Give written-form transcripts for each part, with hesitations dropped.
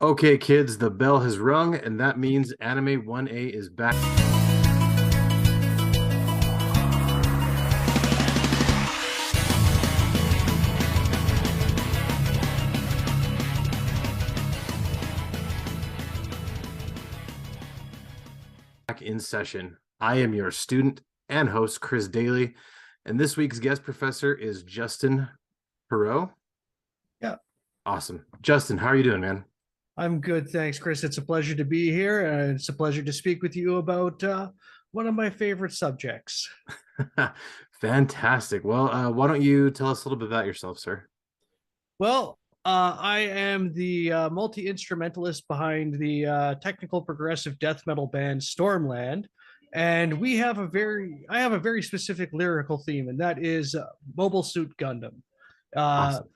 Okay, kids, the bell has rung, and that means Anime 1A is back in session. I am your student and host, Chris Daly, and this week's guest professor is Justin Pierrot. Yeah, Awesome. Justin, how are you doing, man? I'm good. Thanks, Chris. It's a pleasure to be here, and it's a pleasure to speak with you about one of my favorite subjects. Fantastic. Well, why don't you tell us a little bit about yourself, sir? I am the multi instrumentalist behind the technical progressive death metal band Stormland, and I have a very specific lyrical theme, and that is Mobile Suit Gundam. Uh, Awesome.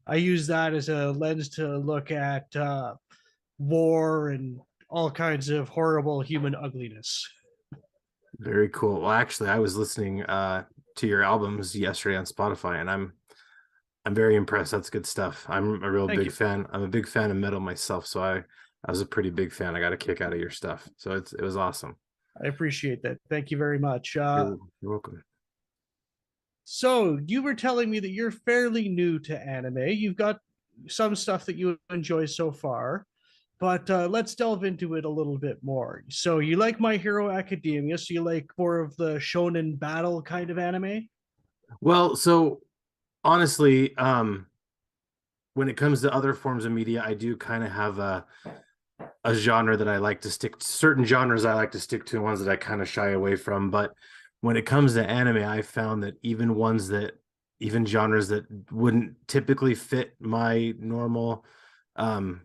I use that as a lens to look at war and all kinds of horrible human ugliness. Very cool. Well, actually, I was listening to your albums yesterday on Spotify, and I'm very impressed. That's good stuff. I'm a real Thank big you. fan. I'm a big fan of metal myself, so I was a pretty big fan. I got a kick out of your stuff. So it was awesome. I appreciate that. Thank you very much. You're welcome. So you were telling me that you're fairly new to anime. You've got some stuff that you enjoy so far, but let's delve into it a little bit more. So you like My Hero Academia, so you like more of the shonen battle kind of anime? Well, so honestly, when it comes to other forms of media, I do kind of have a genre that I like to stick to. Certain genres I like to stick to, and ones that I kind of shy away from. But when it comes to anime, I found that even genres that wouldn't typically fit um,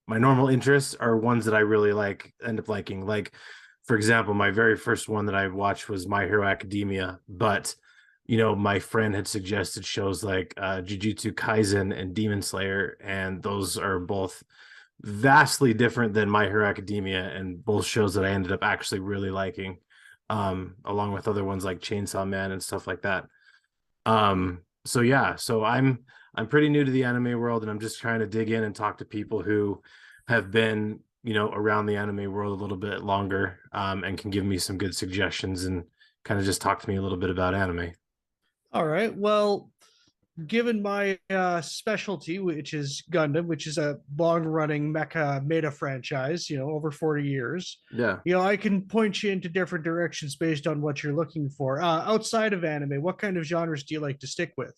my normal interests are ones that I really end up liking. Like, for example, my very first one that I watched was My Hero Academia, but my friend had suggested shows like Jujutsu Kaisen and Demon Slayer, and those are both vastly different than My Hero Academia, and both shows that I ended up actually really liking, along with other ones like Chainsaw Man and stuff like that. So yeah, so I'm pretty new to the anime world, and I'm just trying to dig in and talk to people who have been, around the anime world a little bit longer, and can give me some good suggestions and kind of just talk to me a little bit about anime. All right. Well, given my specialty, which is Gundam, which is a long-running mecha meta franchise, over 40 years, Yeah. I can point you into different directions based on what you're looking for. Outside of anime, what kind of genres do you like to stick with?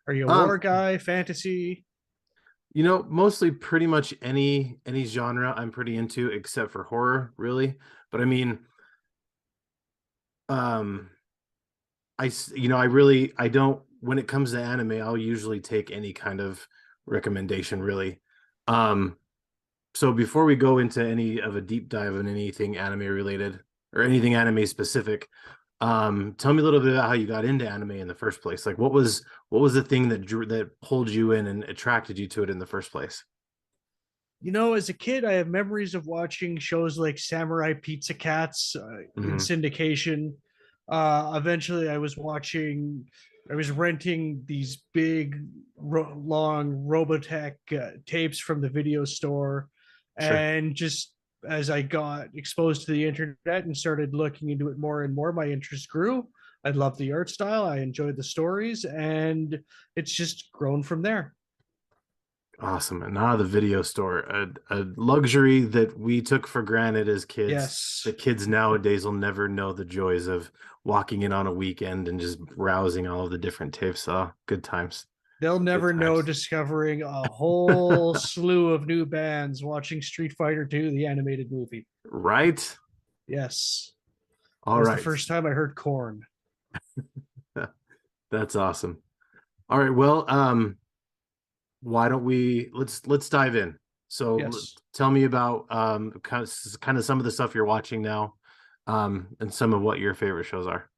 Are you a war Um, guy, fantasy? mostly pretty much any genre I'm pretty into except for horror, really. But I mean, um, I don't, when it comes to anime, I'll usually take any kind of recommendation, really. Um, so before we go into any of a deep dive on anything anime related or anything anime specific, tell me a little bit about how you got into anime in the first place. Like, what was the thing that pulled you in and attracted you to it in the first place? As a kid, I have memories of watching shows like Samurai Pizza Cats in Hmm. syndication. Eventually, I was renting these big, long Robotech tapes from the video store. Sure. And just as I got exposed to the internet and started looking into it more and more, my interest grew. I loved the art style, I enjoyed the stories, and it's just grown from there. Awesome. And now the video store, a luxury that we took for granted as kids. Yes. The kids nowadays will never know the joys of walking in on a weekend and just browsing all of the different tapes. Oh, good times. They'll Good never know times. discovering a whole slew of new bands watching Street Fighter 2, the animated movie. Right? Yes. That All was the right. first time I heard Corn. That's awesome. All right. Well, why don't let's dive in. So Yes. tell me about kind of some of the stuff you're watching now, and some of what your favorite shows are.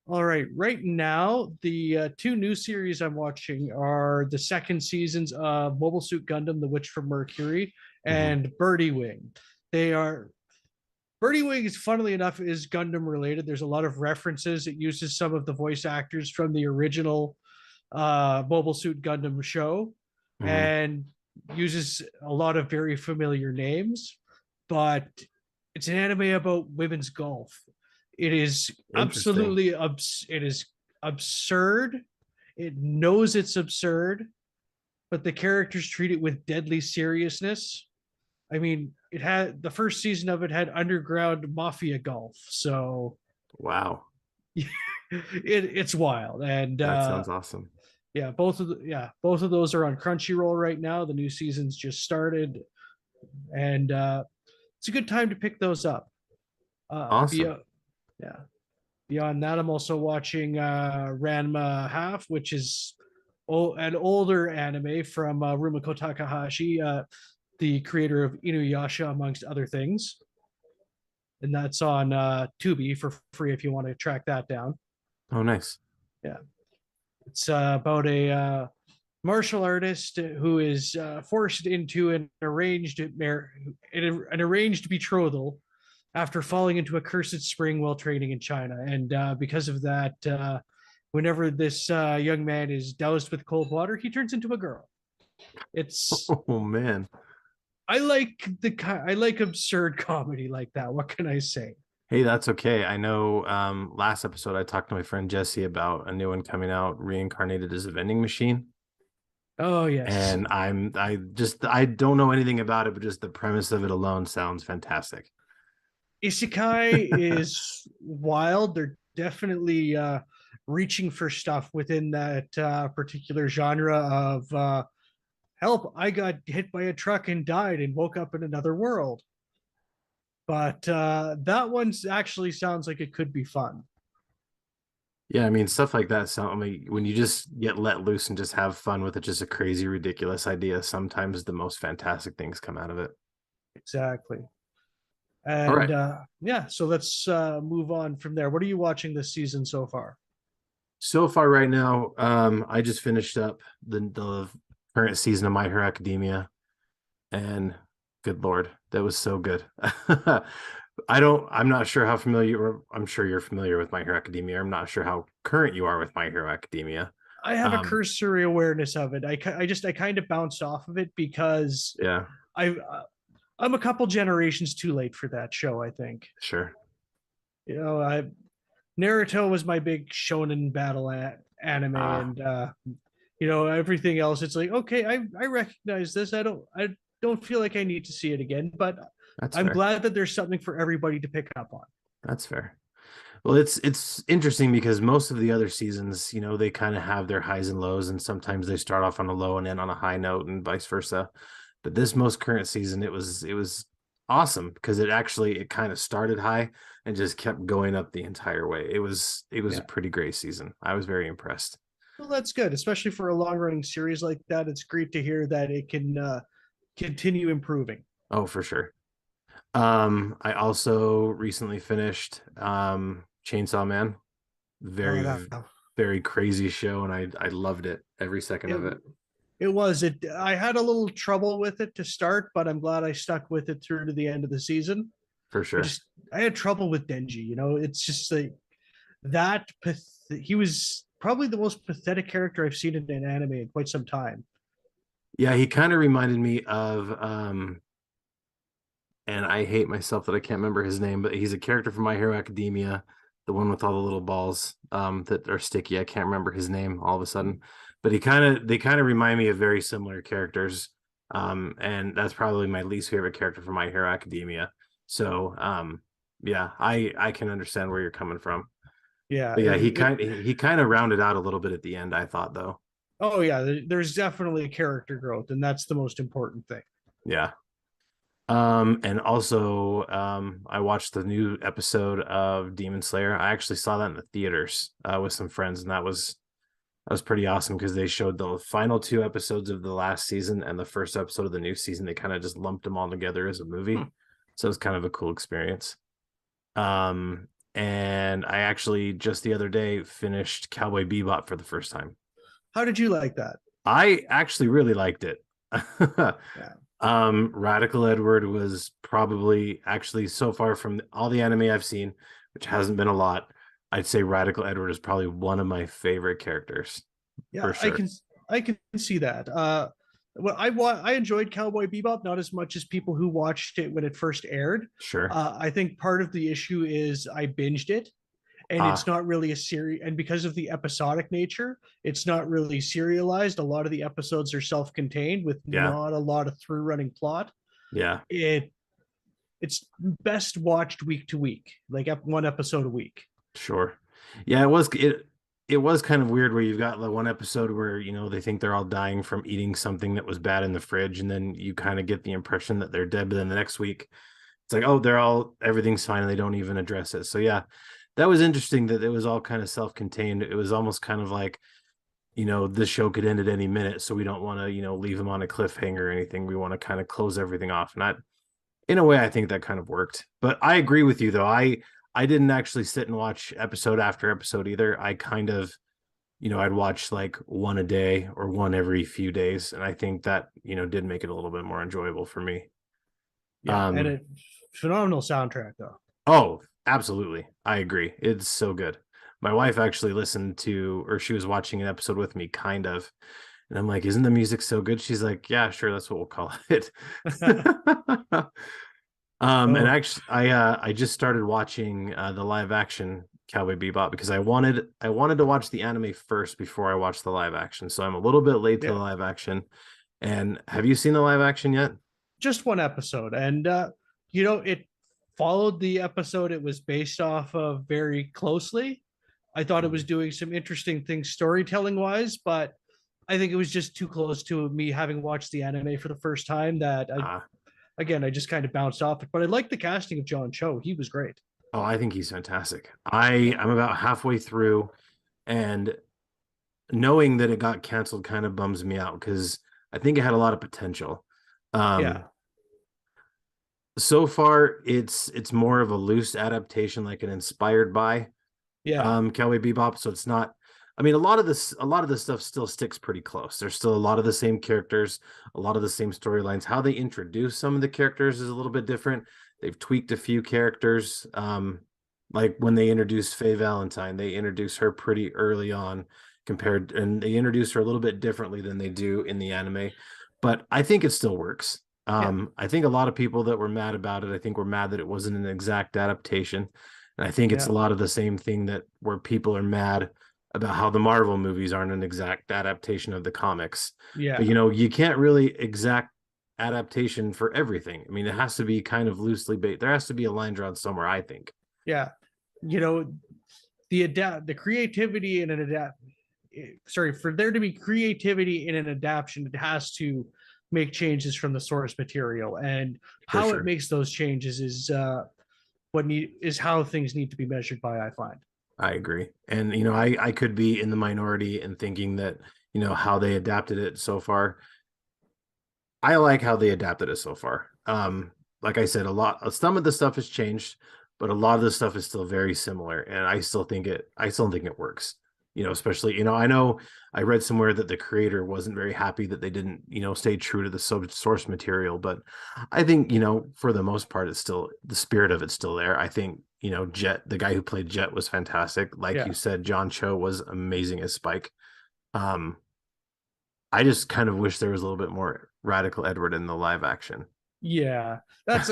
All right. Right now, the two new series I'm watching are the second seasons of Mobile Suit Gundam, The Witch from Mercury, Mhm. and Birdie Wing. They are Birdie Wing is funnily enough is Gundam related. There's a lot of references. It uses some of the voice actors from the original Mobile Suit Gundam show, Mhm. and uses a lot of very familiar names, but it's an anime about women's golf. It is Interesting. absolutely it is absurd. It knows it's absurd, but the characters treat it with deadly seriousness. I mean, it had the first season of it had underground mafia golf, so Wow. it's wild. And That sounds awesome. yeah, both of those are on Crunchyroll right now. The new season's just started, and it's a good time to pick those up. Awesome. Yeah, beyond that, I'm also watching Ranma Half, which is an older anime from Rumiko Takahashi, the creator of Inuyasha, amongst other things. And that's on Tubi for free if you want to track that down. Oh, nice. Yeah, it's about a martial artist who is forced into an arranged betrothal after falling into a cursed spring while training in China. And because of that, whenever this young man is doused with cold water, he turns into a girl. It's Oh man. I like absurd comedy like that. What can I say? Hey, that's okay. I know last episode I talked to my friend Jesse about a new one coming out, reincarnated as a vending machine. Oh yes, And I don't know anything about it, but just the premise of it alone sounds fantastic. isekai is wild. They're definitely reaching for stuff within that particular genre of help. I got hit by a truck and died and woke up in another world. But that one actually sounds like it could be fun. Yeah, I mean stuff like that. So I mean, when you just get let loose and just have fun with it, just a crazy, ridiculous idea. Sometimes the most fantastic things come out of it. Exactly. All And right. yeah, so let's move on from there. What are you watching this season so far? So far right now, I just finished up the current season of My Hero Academia, and good lord, that was so good. I'm not sure how familiar, or I'm sure you're familiar with My Hero Academia. I'm not sure how current you are with My Hero Academia. I have a Um, cursory awareness of it. I kind of bounced off of it because yeah, I I'm a couple generations too late for that show. I think sure. I Naruto was my big shonen battle anime, Ah, and everything else. It's like okay, I recognize this. I don't feel like I need to see it again, but that's I'm fair. glad that there's something for everybody to pick up on. That's fair. Well, it's interesting because most of the other seasons, they kind of have their highs and lows, and sometimes they start off on a low and end on a high note, and vice versa. But this most current season, it was awesome because it kind of started high and just kept going up the entire way. It was a Yeah. pretty great season. I was very impressed. Well, that's good, especially for a long running series like that. It's great to hear that it can continue improving. Oh, for sure. I also recently finished Chainsaw Man. Oh, Very, that very crazy show, and I loved it every second it of it it was it. I had a little trouble with it to start, but I'm glad I stuck with it through to the end of the season. for sure. I had trouble with Denji. It's just like that. He was probably the most pathetic character I've seen in an anime in quite some time. Yeah, he kind of reminded me of and I hate myself that I can't remember his name, but he's a character from My Hero Academia, the one with all the little balls that are sticky. I can't remember his name all of a sudden, but they kind of remind me of very similar characters. And that's probably my least favorite character from My Hero Academia. So yeah, I can understand where you're coming from. Yeah. But yeah, he kind of rounded out a little bit at the end, I thought though. Oh yeah. There's definitely character growth, and that's the most important thing. Yeah. And also, I watched the new episode of Demon Slayer. I actually saw that in the theaters with some friends, and that was pretty awesome because they showed the final two episodes of the last season and the first episode of the new season. They kind of just lumped them all together as a movie, so it was kind of a cool experience. And I actually just the other day finished Cowboy Bebop for the first time. How did you like that? I actually really liked it. Yeah. Radical Edward was probably actually so far from all the anime I've seen, which hasn't been a lot. I'd say Radical Edward is probably one of my favorite characters Yeah, for sure. I can see that. Well, I enjoyed Cowboy Bebop, not as much as people who watched it when it first aired. Sure. I think part of the issue is I binged it, and it's Ah, not really a series. And because of the episodic nature, it's not really serialized. A lot of the episodes are self-contained with yeah, not a lot of through-running plot. yeah, It's best watched week to week, like one episode a week. sure. Yeah, it was kind of weird where you've got the one episode where they think they're all dying from eating something that was bad in the fridge, and then you kind of get the impression that they're dead. But then the next week, it's like, oh, everything's fine, and they don't even address it. So yeah, that was interesting that it was all kind of self-contained. It was almost kind of like, this show could end at any minute, so we don't want to, leave them on a cliffhanger or anything. We want to kind of close everything off. And in a way, I think that kind of worked. But I agree with you, though. I didn't actually sit and watch episode after episode either. I kind of, I'd watch like one a day or one every few days, and I think that did make it a little bit more enjoyable for me. Yeah, and Um, a phenomenal soundtrack though. oh, absolutely, I agree. It's so good. My wife actually listened to, or she was watching an episode with me, kind of, and I'm like, "Isn't the music so good?" She's like, "Yeah, sure, that's what we'll call it." And Oh, actually, I just started watching the live action Cowboy Bebop because I wanted to watch the anime first before I watched the live action. So I'm a little bit late to the yeah, live action. And have you seen the live action yet? just one episode, and it followed the episode it was based off of very closely. I thought it was doing some interesting things storytelling wise, but I think it was just too close to me having watched the anime for the first time that Uh, I just kind of bounced off it. But I like the casting of John Cho. He was great. oh, I think he's fantastic. I'm about halfway through, and knowing that it got canceled kind of bums me out because I think it had a lot of potential. Um, Yeah. so far, it's more of a loose adaptation, like an inspired by Yeah. Cowboy Bebop. So it's not. I mean, a lot of this stuff still sticks pretty close. There's still a lot of the same characters, a lot of the same storylines. How they introduce some of the characters is a little bit different. They've tweaked a few characters. Like when they introduced Faye Valentine, they introduced her pretty early on and they introduce her a little bit differently than they do in the anime. But I think it still works. Yeah. I think a lot of people that were mad about it, I think were mad that it wasn't an exact adaptation. And I think it's Yeah. a lot of the same thing that where people are mad about how the Marvel movies aren't an exact adaptation of the comics. But Yeah. you can't really exact adaptation for everything. I mean, it has to be kind of loosely based. There has to be a line drawn somewhere, I think. Yeah. You know, the creativity in an adapt sorry, for there to be creativity in an adaptation, it has to make changes from the source material. And For how it sure. makes those changes is how things need to be measured by, I find. I agree. And I could be in the minority in thinking that, how they adapted it so far. I like how they adapted it so far. Like I said, some of the stuff has changed, but a lot of the stuff is still very similar, and I still think it works. Especially, I know I read somewhere that the creator wasn't very happy that they didn't, stay true to the source material, but I think, for the most part, it's still the spirit of it's still there. I think, Jet, the guy who played Jet was fantastic. Like you Yeah. said, John Cho was amazing as Spike. Um, I just kind of wish there was a little bit more Radical Edward in the live action. Yeah. That's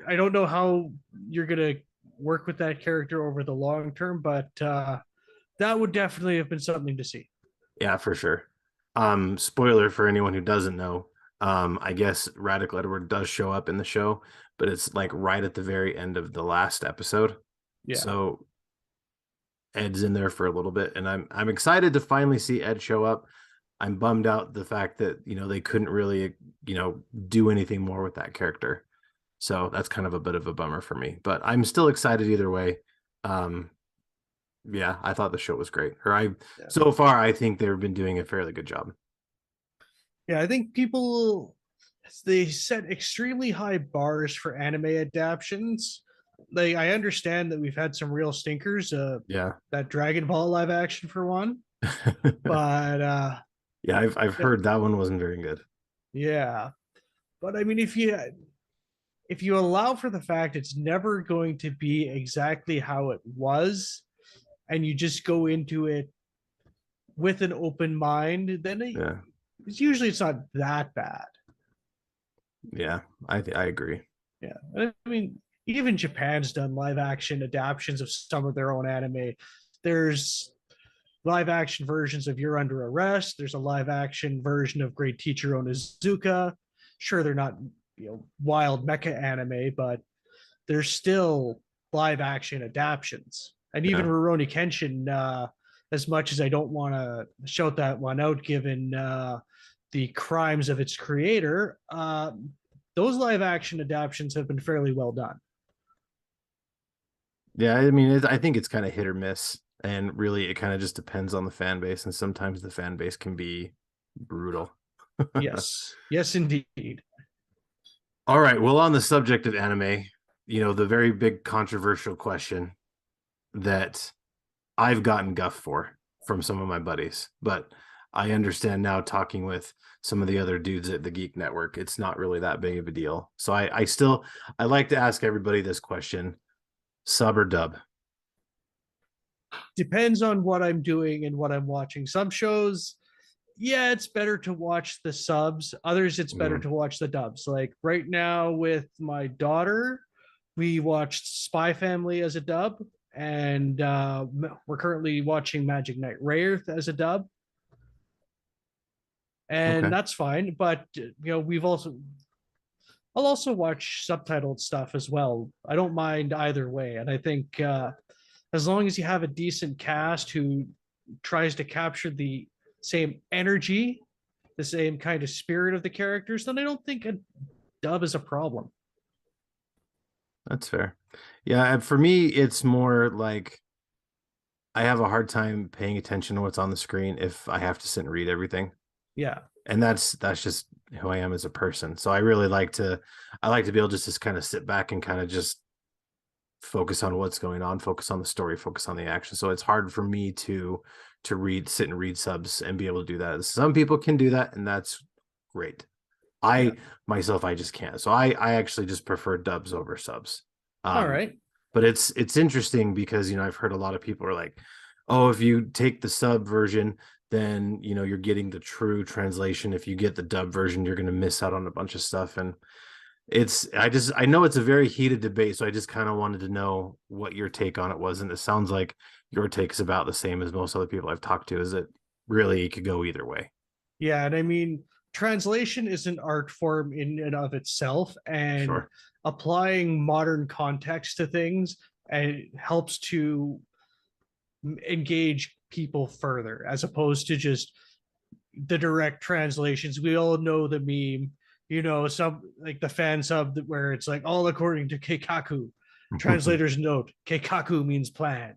I don't know how you're gonna work with that character over the long term, but that would definitely have been something to see. Yeah, for sure. Spoiler for anyone who doesn't know. I guess Radical Edward does show up in the show, but it's like right at the very end of the last episode. Yeah. So Ed's in there for a little bit, and I'm excited to finally see Ed show up. I'm bummed out the fact that they couldn't really do anything more with that character. So that's kind of a bit of a bummer for me. But I'm still excited either way. Um, yeah, I thought the show was great. Yeah. So far I think they've been doing a fairly good job. Yeah, I think people they set extremely high bars for anime adaptations. Like I understand that we've had some real stinkers, Yeah. that Dragon Ball live action for one, but Yeah, I've yeah, heard that one wasn't very good. yeah. But I mean, if you allow for the fact it's never going to be exactly how it was, and you just go into it with an open mind, then Yeah. usually it's not that bad. Yeah, I agree. Yeah, I mean, even Japan's done live action adaptations of some of their own anime. There's live action versions of You're Under Arrest. There's a live action version of Great Teacher Onizuka. Sure, they're not wild mecha anime, but they're still live action adaptations. And even Yeah. Rurouni Kenshin, as much as I don't want to shout that one out, given the crimes of its creator, those live action adaptations have been fairly well done. Yeah, I mean, I think it's kind of hit or miss, and really, it kind of just depends on the fan base, and sometimes the fan base can be brutal. Yes, yes, indeed. All right. Well, on the subject of anime, the very big controversial question that I've gotten guff for from some of my buddies, but I understand now talking with some of the other dudes at the Geek Network, it's not really that big of a deal. So I like to ask everybody this question: sub or dub? Depends on what I'm doing and what I'm watching. Some shows, yeah, it's better to watch the subs. Others, it's better Mm, to watch the dubs. Like right now with my daughter, we watched Spy Family as a dub, and we're currently watching Magic Knight Wraith as a dub, and okay. that's fine. But I'll also watch subtitled stuff as well. I don't mind either way, and I think as long as you have a decent cast who tries to capture the same energy, the same kind of spirit of the characters, then I don't think a dub is a problem. That's fair. Yeah, for me, it's more like I have a hard time paying attention to what's on the screen if I have to sit and read everything. Yeah. And that's just who I am as a person. So I like to be able just to kind of sit back and kind of just focus on what's going on, focus on the story, focus on the action. So it's hard for me to sit and read subs and be able to do that. Some people can do that, and that's great. Yeah. I myself, I just can't. So I actually just prefer dubs over subs. All Um, right. but it's interesting because I've heard a lot of people are like, oh, if you take the sub version, then you're getting the true translation. If you get the dub version, you're going to miss out on a bunch of stuff. And I know it's a very heated debate, so I just kind of wanted to know what your take on it was. And it sounds like your take is about the same as most other people I've talked to. Is it really, it could go either way? Yeah, and I mean, translation is an art form in and of itself, and Sure. applying modern context to things and helps to engage people further as opposed to just the direct translations. We all know the meme, some like the fan sub where it's like all according to Keikaku. Translator's note: Keikaku means plan.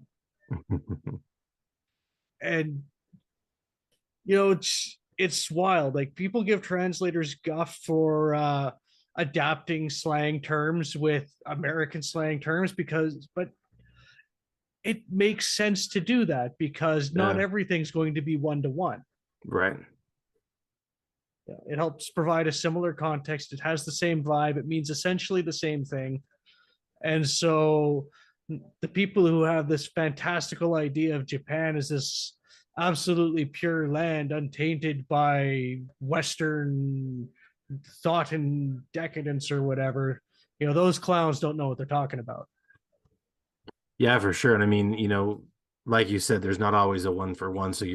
And it's wild. Like people give translators guff for adapting slang terms with American slang terms but it makes sense to do that because not Yeah. everything's going to be one to one. Right. It helps provide a similar context. It has the same vibe. It means essentially the same thing. And so the people who have this fantastical idea of Japan as this absolutely pure land untainted by Western thought and decadence or whatever, those clowns don't know what they're talking about. Yeah, for sure. And I mean, like you said, there's not always a one for one. So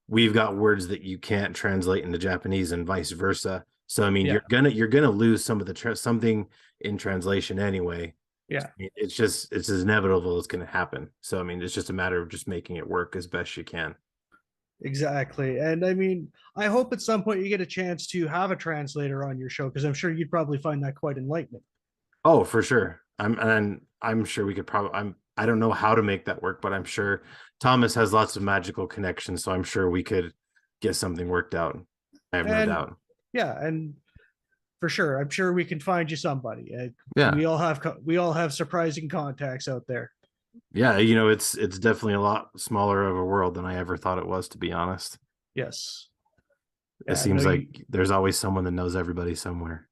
we've got words that you can't translate into Japanese and vice versa. So I mean, Yeah. you're gonna lose some of something in translation anyway. Yeah. It's as inevitable as going to happen. So I mean, it's just a matter of just making it work as best you can. Exactly. And I mean, I hope at some point you get a chance to have a translator on your show because I'm sure you'd probably find that quite enlightening. Oh, for sure. I'm sure we could probably I don't know how to make that work, but I'm sure Thomas has lots of magical connections, so I'm sure we could get something worked out. I have no And doubt. yeah, and for sure, I'm sure we can find you somebody. Yeah. We all have surprising contacts out there. Yeah, it's definitely a lot smaller of a world than I ever thought it was, to be honest. Yes. It Yeah, no, seems like there's always someone that knows everybody somewhere.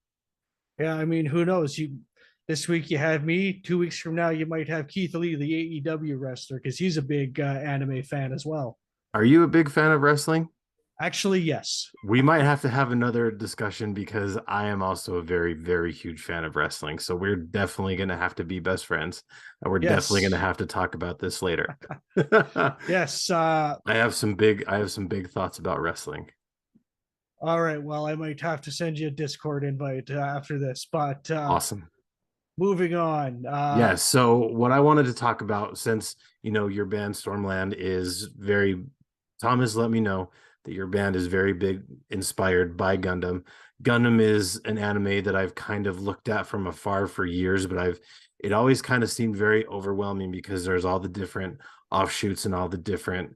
yeah, I mean, who knows? This week you have me. 2 weeks from now, you might have Keith Lee, the AEW wrestler, because he's a big anime fan as well. Are you a big fan of wrestling? Actually, yes. We might have to have another discussion because I am also a very, very huge fan of wrestling. So we're definitely going to have to be best friends. And we're definitely going to Yes. have to talk about this later. I Yes. have some big thoughts about wrestling. All right. Well, I might have to send you a Discord invite after this, but Awesome. moving on. Yeah. So what I wanted to talk about, since your band Stormland is very, Thomas let me know that your band is very big inspired by Gundam. Gundam is an anime that I've kind of looked at from afar for years, but it always kind of seemed very overwhelming because there's all the different offshoots and all the different,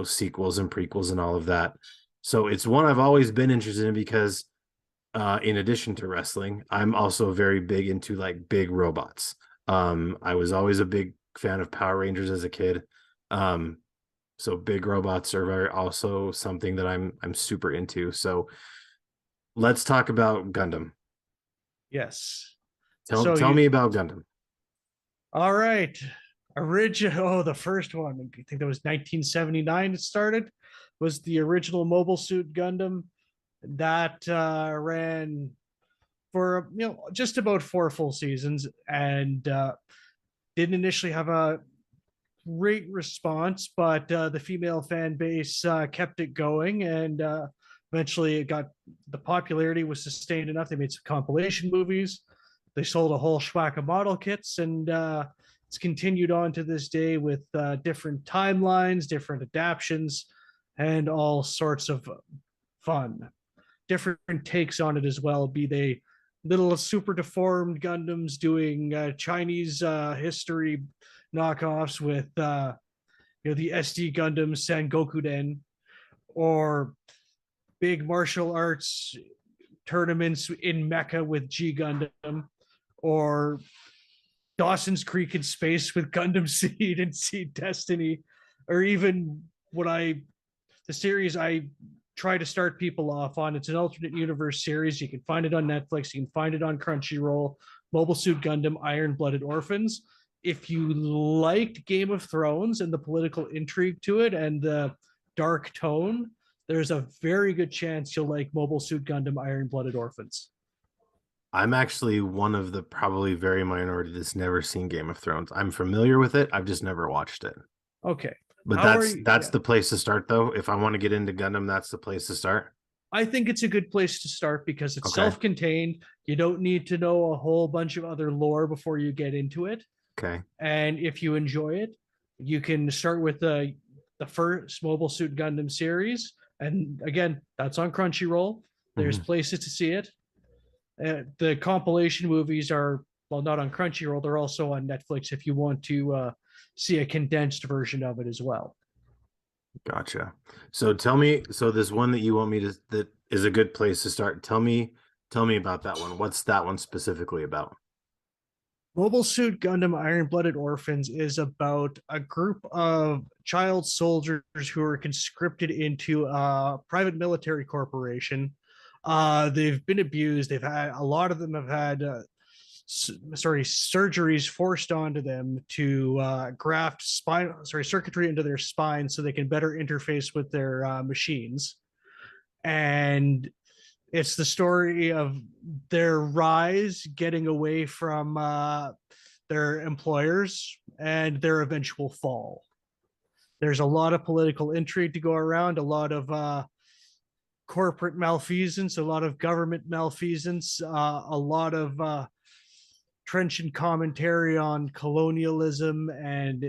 sequels and prequels and all of that. So it's one I've always been interested in because in addition to wrestling, I'm also very big into like big robots. I was always a big fan of Power Rangers as a kid. Um, so big robots are also something that I'm super into. So let's talk about Gundam. Yes. Tell So tell me about Gundam. all right. Original, the first one, I think that was 1979 it started, was the original Mobile Suit Gundam that ran for just about 4 full seasons and didn't initially have a great response, but the female fan base kept it going, and eventually it got the popularity was sustained enough. They made some compilation movies. They sold a whole schwack of model kits, and it's continued on to this day with different timelines, different adaptions, and all sorts of fun. Different takes on it as well, be they little super deformed Gundams doing Chinese history knockoffs with the SD Gundam Sangokuden, or big martial arts tournaments in Mecha with G Gundam, or Dawson's Creek in space with Gundam Seed and Seed Destiny, or even the series I try to start people off on. It's an alternate universe series. You can find it on Netflix. You can find it on Crunchyroll. Mobile Suit Gundam Iron Blooded Orphans. If you liked Game of Thrones and the political intrigue to it and the dark tone, there's a very good chance you'll like Mobile Suit Gundam Iron Blooded Orphans. I'm actually one of the probably very minority that's never seen Game of Thrones. I'm familiar with it. I've just never watched it. Okay. But How are that's you? that's Yeah. the place to start though. If I want to get into Gundam, that's the place to start. I think it's a good place to start because it's Okay. self-contained. You don't need to know a whole bunch of other lore before you get into it. Okay. And if you enjoy it, you can start with the first Mobile Suit Gundam series. And again, that's on Crunchyroll. There's Mhm. places to see it. The compilation movies are, well, not on Crunchyroll. They're also on Netflix if you want to see a condensed version of it as well. Gotcha. So tell me, so this one that you want me to that is a good place to start. Tell me about that one. What's that one specifically about? Mobile Suit Gundam Iron Blooded Orphans is about a group of child soldiers who are conscripted into a private military corporation. They've been abused. They've had a lot of them have had surgeries forced onto them to graft circuitry into their spine so they can better interface with their machines. And it's the story of their rise, getting away from their employers, and their eventual fall. There's a lot of political intrigue to go around, a lot of corporate malfeasance, a lot of government malfeasance, a lot of trenchant commentary on colonialism and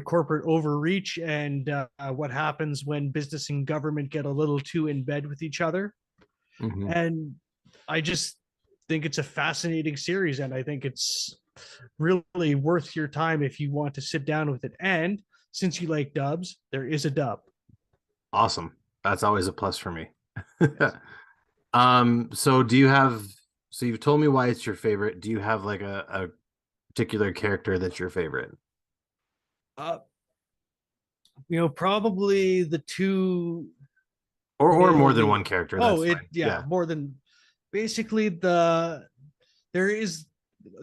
corporate overreach, and what happens when business and government get a little too in bed with each other. Mhm. And I just think it's a fascinating series, and I think it's really worth your time if you want to sit down with it. And since you like dubs, there is a dub. Awesome. That's always a plus for me. Yes. So do you have, so you've told me why it's your favorite. Do you have like a particular character that's your favorite? Uh, Probably the two Or male more than lead. one character, Oh, that's fine. yeah, Yeah. more than basically there is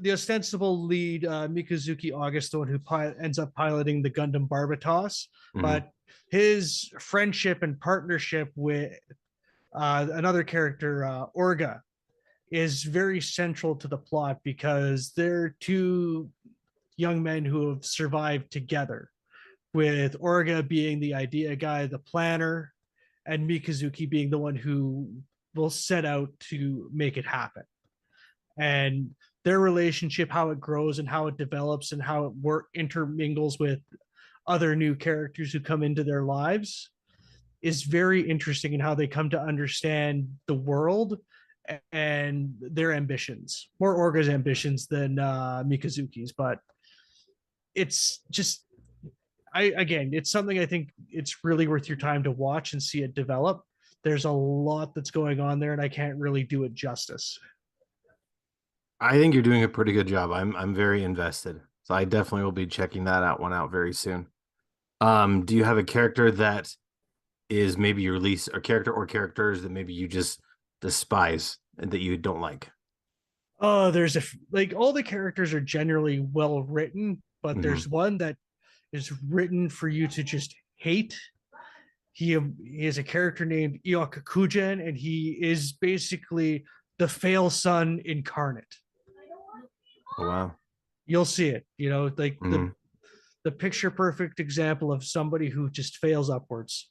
the ostensible lead, Mikazuki August, the one who ends up piloting the Gundam Barbatos, Mhm. but his friendship and partnership with another character, Orga, is very central to the plot because they're two young men who have survived together, with Orga being the idea guy, the planner, and Mikazuki being the one who will set out to make it happen. And their relationship, how it grows and how it develops and how it intermingles with other new characters who come into their lives, is very interesting in how they come to understand the world and their ambitions. More Orga's ambitions than Mikazuki's, but it's just, it's something I think it's really worth your time to watch and see it develop. There's a lot that's going on there, and I can't really do it justice. I think you're doing a pretty good job. I'm very invested, so I definitely will be checking that out very soon. Do you have a character that is maybe your least, or characters that maybe you just despise and that you don't like? Oh, there's all the characters are generally well written, but there's one that is written for you to just hate. He is a character named Iokakujen, and he is basically the fail son incarnate. Oh, wow. You'll see it, the picture perfect example of somebody who just fails upwards.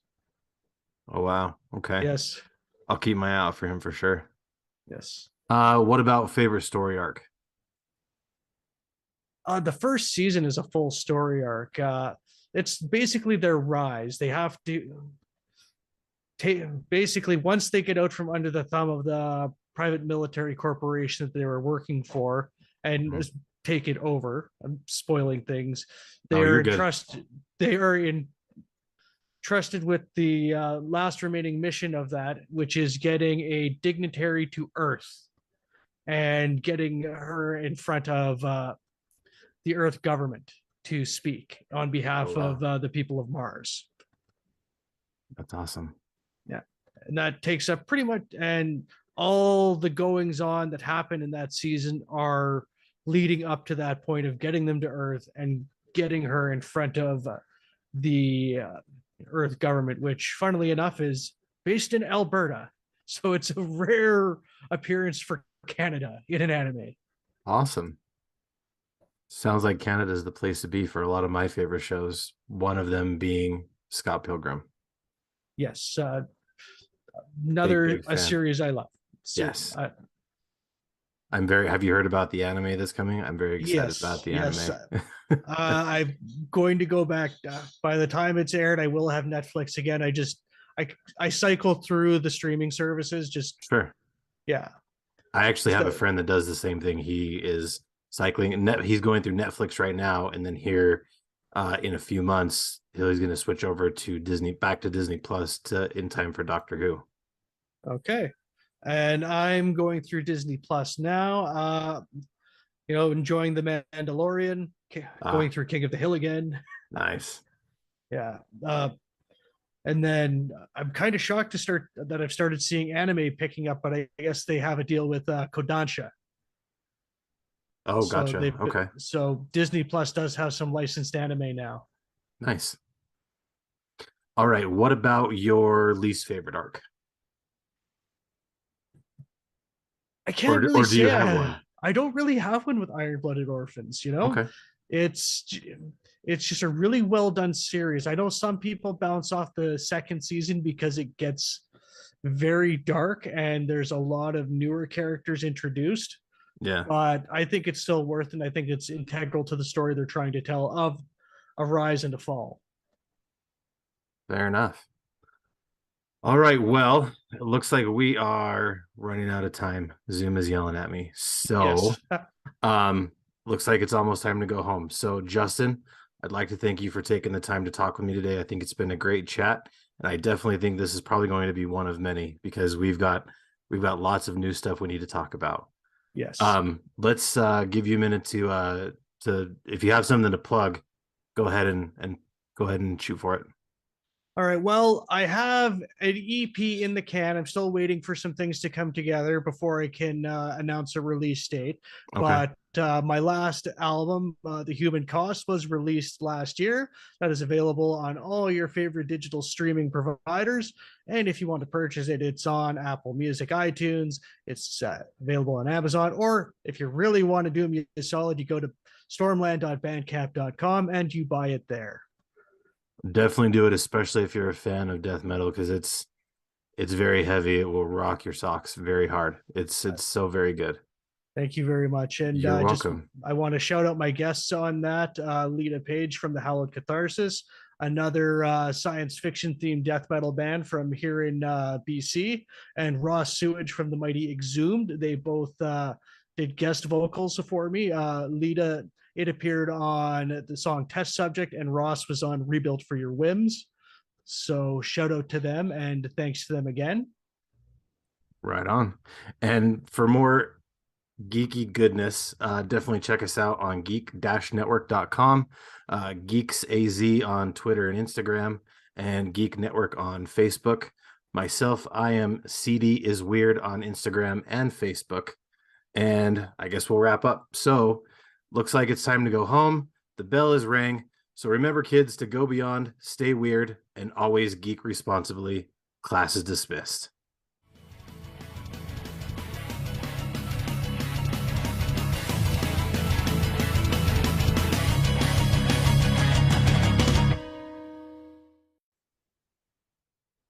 Oh, wow. Okay. Yes. I'll keep my eye out for him for sure. Yes. What about favorite story arc? The first season is a full story arc. It's basically their rise. They have to basically, once they get out from under the thumb of the private military corporation that they were working for and take it over. I'm spoiling things. They are entrusted. They are entrusted with the last remaining mission of that, which is getting a dignitary to Earth and getting her in front of the Earth government to speak on behalf of the people of Mars. That's awesome. Yeah, and that takes up pretty much, and all the goings on that happen in that season are leading up to that point of getting them to Earth and getting her in front of the Earth government, which funnily enough is based in Alberta. So it's a rare appearance for Canada in an anime. Awesome. Sounds like Canada is the place to be for a lot of my favorite shows. One of them being Scott Pilgrim. Yes. Another big series I love. Yes. Have you heard about the anime that's coming? I'm very excited about the anime. I'm going to go back. By the time it's aired, I will have Netflix again. I cycle through the streaming services. Sure. Yeah. I actually have a friend that does the same thing. He is cycling. He's going through Netflix right now, and then here in a few months, he's going to switch over to back to Disney Plus in time for Doctor Who. Okay. And I'm going through Disney Plus now, enjoying The Mandalorian, going through King of the Hill again. Nice. Yeah. And then I'm kind of shocked that I've started seeing anime picking up, but I guess they have a deal with Kodansha. Oh, gotcha. Okay. So Disney Plus does have some licensed anime now. Nice. All right. What about your least favorite arc? I can't really say. I don't really have one with Blooded Orphans. Okay. It's just a really well done series. I know some people bounce off the second season because it gets very dark and there's a lot of newer characters introduced. Yeah. But I think it's still worth it, and I think it's integral to the story they're trying to tell of a rise and a fall. Fair enough. All right. Well, it looks like we are running out of time. Zoom is yelling at me. So looks like it's almost time to go home. So Justin, I'd like to thank you for taking the time to talk with me today. I think it's been a great chat. And I definitely think this is probably going to be one of many because we've got lots of new stuff we need to talk about. Yes. Let's give you a minute to if you have something to plug, go ahead and shoot for it. All right. Well, I have an EP in the can. I'm still waiting for some things to come together before I can announce a release date. Okay. my last album, The Human Cost, was released last year. That is available on all your favorite digital streaming providers. And if you want to purchase it, it's on Apple Music, iTunes. It's available on Amazon. Or if you really want to do me a solid, you go to stormland.bandcamp.com and you buy it there. Definitely do it, especially if you're a fan of death metal, because it's very heavy. It will rock your socks very hard. It's so very good. Thank you very much. And You're welcome. I want to shout out my guests on that. Lita Page from the Hallowed Catharsis, another science fiction themed death metal band from here in BC, and Ross Sewage from the mighty Exhumed. They both did guest vocals for me. Lita, it appeared on the song Test Subject, and Ross was on Rebuilt for Your Whims. So shout out to them and thanks to them again. Right on. And for more geeky goodness, definitely check us out on geek-network.com, Geeks AZ on Twitter and Instagram, and Geek Network on Facebook. Myself, I am CD is Weird on Instagram and Facebook. And I guess we'll wrap up. So looks like it's time to go home. The bell is rang. So remember, kids, to go beyond, stay weird, and always geek responsibly. Class is dismissed.